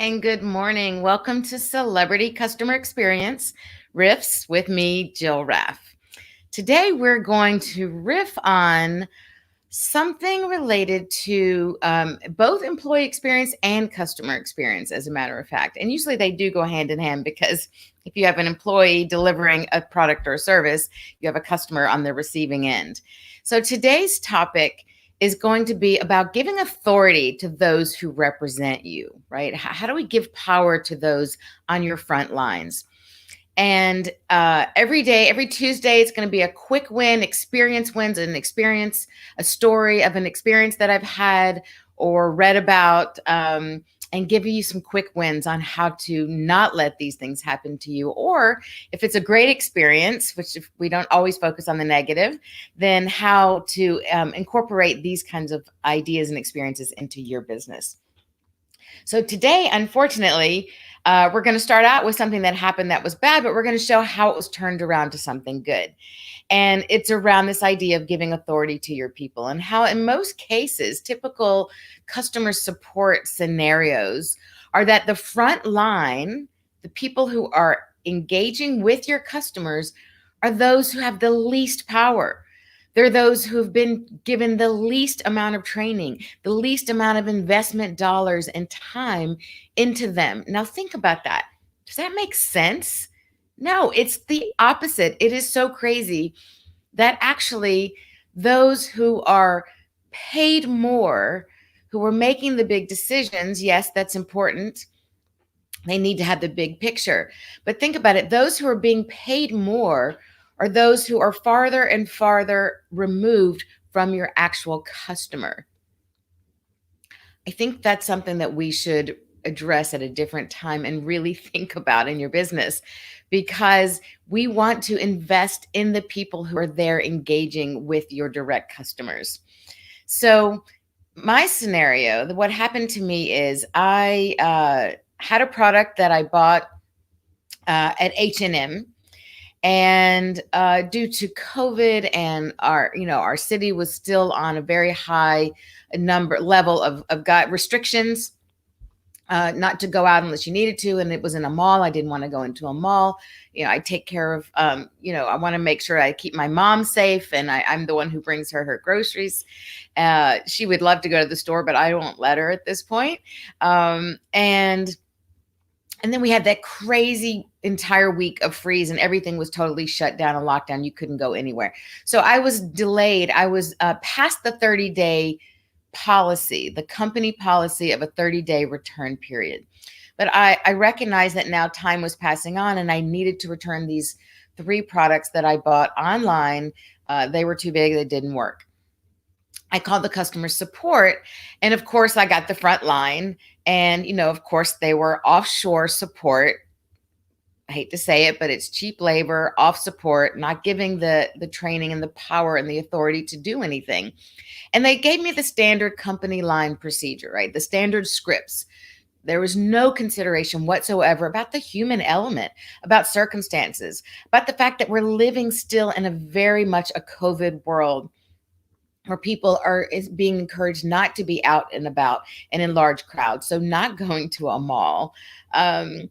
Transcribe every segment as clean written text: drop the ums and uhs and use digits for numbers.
and good morning. Welcome to Celebrity Customer Experience Riffs with me, Jill Raff. Today, we're going to riff on something related to both employee experience and customer experience, as a matter of fact. And usually they do go hand in hand because if you have an employee delivering a product or a service, you have a customer on the receiving end. So today's topic is going to be about giving authority to those who represent you, right? How do we give power to those on your front lines? And every day, every Tuesday, it's going to be a quick win, experience wins, a story of an experience that I've had or read about, and give you some quick wins on how to not let these things happen to you. Or if it's a great experience, which if we don't always focus on the negative, then how to incorporate these kinds of ideas and experiences into your business. So today, unfortunately, we're going to start out with something that happened that was bad, but we're going to show how it was turned around to something good. And it's around this idea of giving authority to your people and how, in most cases, typical customer support scenarios are that the front line, the people who are engaging with your customers, are those who have the least power. They're those who have been given the least amount of training, the least amount of investment dollars and time into them. Now, think about that. Does that make sense? No, it's the opposite. It is so crazy that actually those who are paid more, who are making the big decisions, yes, that's important. They need to have the big picture. But think about it. Those who are being paid more are those who are farther and farther removed from your actual customer. I think that's something that we should address at a different time and really think about in your business, because we want to invest in the people who are there engaging with your direct customers. So my scenario, what happened to me is I had a product that I bought at H&M. And due to COVID and our city was still on a very high level of restrictions, not to go out unless you needed to. And it was in a mall. I didn't want to go into a mall. I take care of, I want to make sure I keep my mom safe. And I'm the one who brings her groceries. She would love to go to the store, but I won't let her at this point. And then we had that crazy entire week of freeze and everything was totally shut down and locked down. You couldn't go anywhere. So I was delayed. I was past the 30-day policy, the company policy of a 30-day return period. But I recognized that now time was passing on and I needed to return these 3 products that I bought online. They were too big. They didn't work. I called the customer support, and of course I got the front line, and of course they were offshore support. I hate to say it, but it's cheap labor, off support, not giving the training and the power and the authority to do anything. And they gave me the standard company line procedure, right? The standard scripts. There was no consideration whatsoever about the human element, about circumstances, about the fact that we're living still in a very much a COVID world, where people is being encouraged not to be out and about and in large crowds. So not going to a mall. And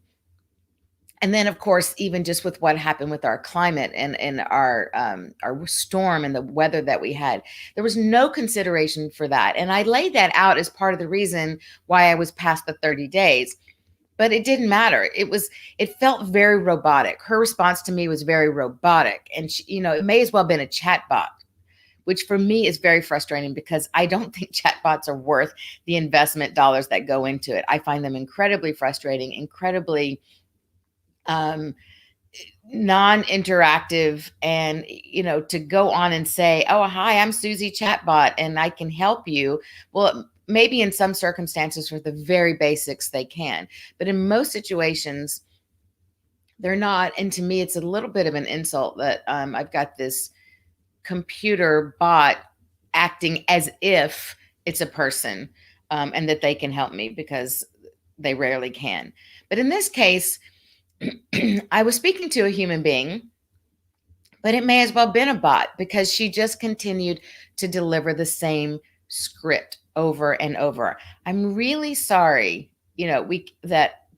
then, of course, even just with what happened with our climate and our storm and the weather that we had, there was no consideration for that. And I laid that out as part of the reason why I was past the 30 days. But it didn't matter. It felt very robotic. Her response to me was very robotic. And it may as well have been a chat bot, which for me is very frustrating because I don't think chatbots are worth the investment dollars that go into it. I find them incredibly frustrating, incredibly non-interactive, and to go on and say, "Oh, hi, I'm Susie Chatbot and I can help you." Well, maybe in some circumstances for the very basics they can, but in most situations they're not. And to me, it's a little bit of an insult that I've got this computer bot acting as if it's a person, and that they can help me, because they rarely can. But in this case, I was speaking to a human being, but it may as well have been a bot, because she just continued to deliver the same script over and over. I'm really sorry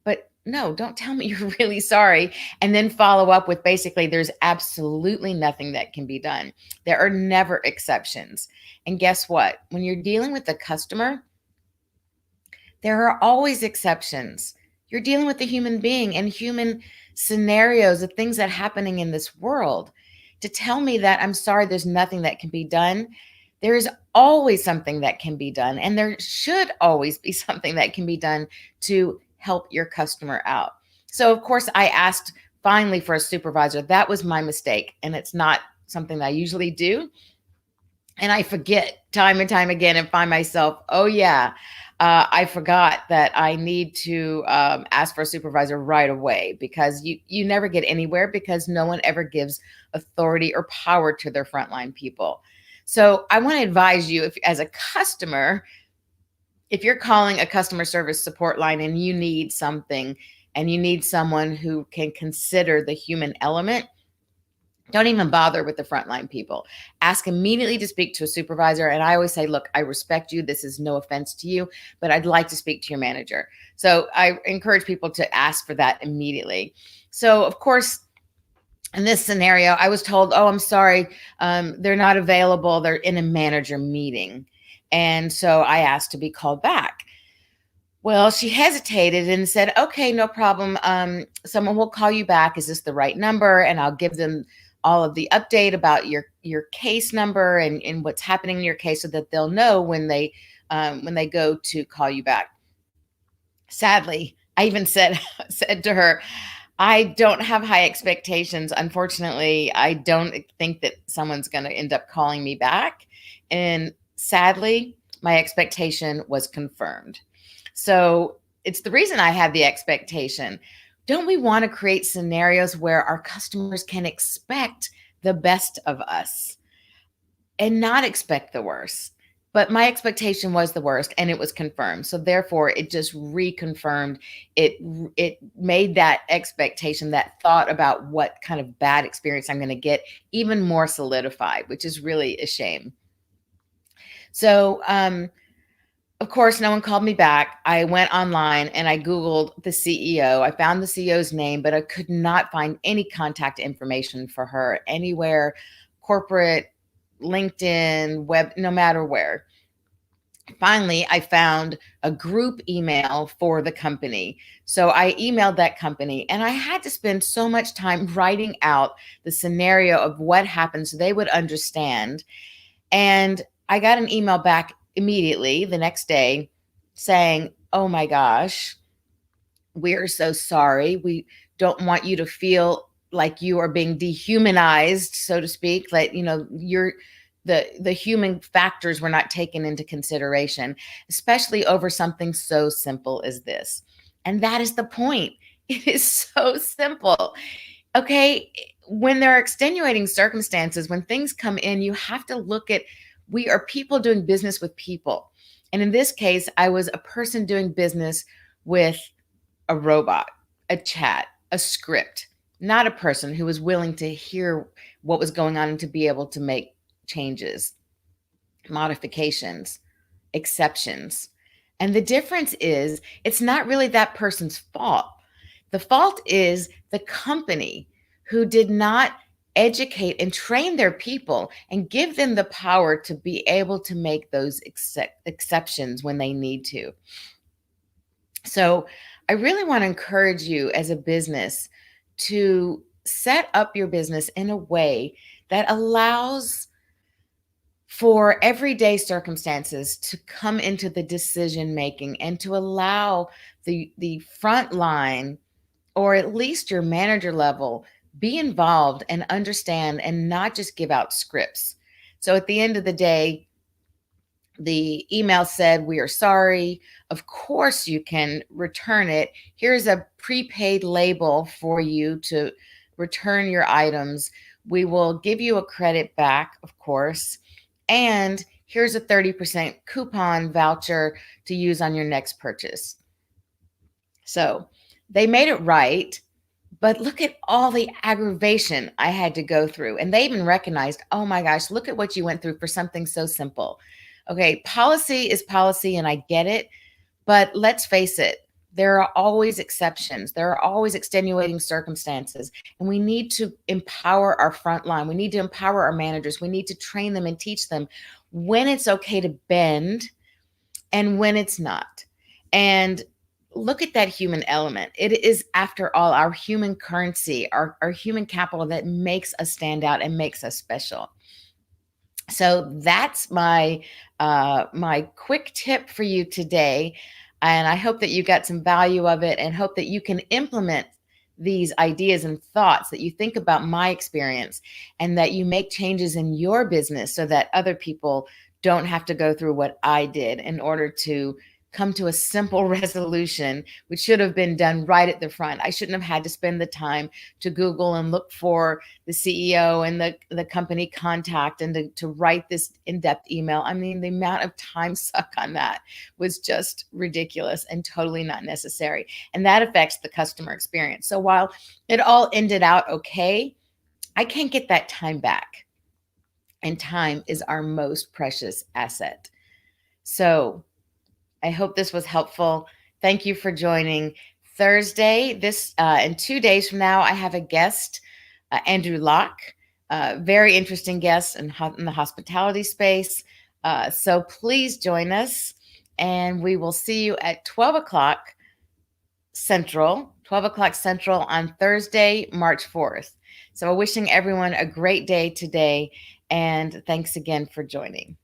but no, don't tell me you're really sorry. And then follow up with basically, there's absolutely nothing that can be done. There are never exceptions. And guess what? When you're dealing with a customer, there are always exceptions. You're dealing with a human being and human scenarios of things that are happening in this world. To tell me that I'm sorry, there's nothing that can be done, there is always something that can be done. And there should always be something that can be done to help your customer out. So, of course, I asked finally for a supervisor. That was my mistake. And it's not something that I usually do. And I forget time and time again and find myself, oh, yeah, I forgot that I need to ask for a supervisor right away, because you never get anywhere, because no one ever gives authority or power to their frontline people. So I want to advise you, if as a customer, if you're calling a customer service support line and you need something and you need someone who can consider the human element, don't even bother with the frontline people. Ask immediately to speak to a supervisor. And I always say, look, I respect you. This is no offense to you, but I'd like to speak to your manager. So I encourage people to ask for that immediately. So, of course, in this scenario, I was told, oh, I'm sorry, they're not available. They're in a manager meeting. And so I asked to be called back. Well, she hesitated and said, okay, no problem. Someone will call you back. Is this the right number? And I'll give them all of the update about your case number and what's happening in your case, so that they'll know when they go to call you back. Sadly, I even said to her, I don't have high expectations. Unfortunately, I don't think that someone's going to end up calling me back. And sadly, my expectation was confirmed. So it's the reason I had the expectation. Don't we want to create scenarios where our customers can expect the best of us and not expect the worst? But my expectation was the worst, and it was confirmed. So therefore, it just reconfirmed it. It made that expectation, that thought about what kind of bad experience I'm going to get, even more solidified, which is really a shame. So, of course, no one called me back. I went online and I Googled the CEO. I found the CEO's name, but I could not find any contact information for her anywhere, corporate, LinkedIn, web, no matter where. Finally, I found a group email for the company. So I emailed that company, and I had to spend so much time writing out the scenario of what happened so they would understand. And I got an email back immediately the next day saying, oh my gosh, we're so sorry. We don't want you to feel like you are being dehumanized, so to speak, like, you're the human factors were not taken into consideration, especially over something so simple as this. And that is the point. It is so simple. Okay. When there are extenuating circumstances, when things come in, you have to look at, we are people doing business with people. And in this case, I was a person doing business with a robot, a chat, a script, not a person who was willing to hear what was going on and to be able to make changes, modifications, exceptions. And the difference is, it's not really that person's fault. The fault is the company who did not educate and train their people and give them the power to be able to make those exceptions when they need to. So I really want to encourage you as a business to set up your business in a way that allows for everyday circumstances to come into the decision making, and to allow the front line, or at least your manager level, be involved and understand, and not just give out scripts. So at the end of the day, the email said, we are sorry. Of course, you can return it. Here's a prepaid label for you to return your items. We will give you a credit back, of course. And here's a 30% coupon voucher to use on your next purchase. So they made it right. But look at all the aggravation I had to go through. And they even recognized, oh my gosh, look at what you went through for something so simple. Okay, policy is policy, and I get it. But let's face it, there are always exceptions. There are always extenuating circumstances. And we need to empower our front line. We need to empower our managers. We need to train them and teach them when it's okay to bend and when it's not. And look at that human element. It is, after all, our human currency, our human capital that makes us stand out and makes us special. So that's my quick tip for you today, and I hope that you got some value of it, and hope that you can implement these ideas and thoughts, that you think about my experience, and that you make changes in your business so that other people don't have to go through what I did in order to come to a simple resolution, which should have been done right at the front. I shouldn't have had to spend the time to Google and look for the CEO and the company contact and to write this in-depth email. I mean, the amount of time suck on that was just ridiculous and totally not necessary. And that affects the customer experience. So while it all ended out okay, I can't get that time back. And time is our most precious asset. So I hope this was helpful. Thank you for joining. Thursday, in 2 days from now, I have a guest, Andrew Locke, very interesting guest in the hospitality space. So please join us, and we will see you at 12 o'clock Central, on Thursday, March 4th. So wishing everyone a great day today, and thanks again for joining.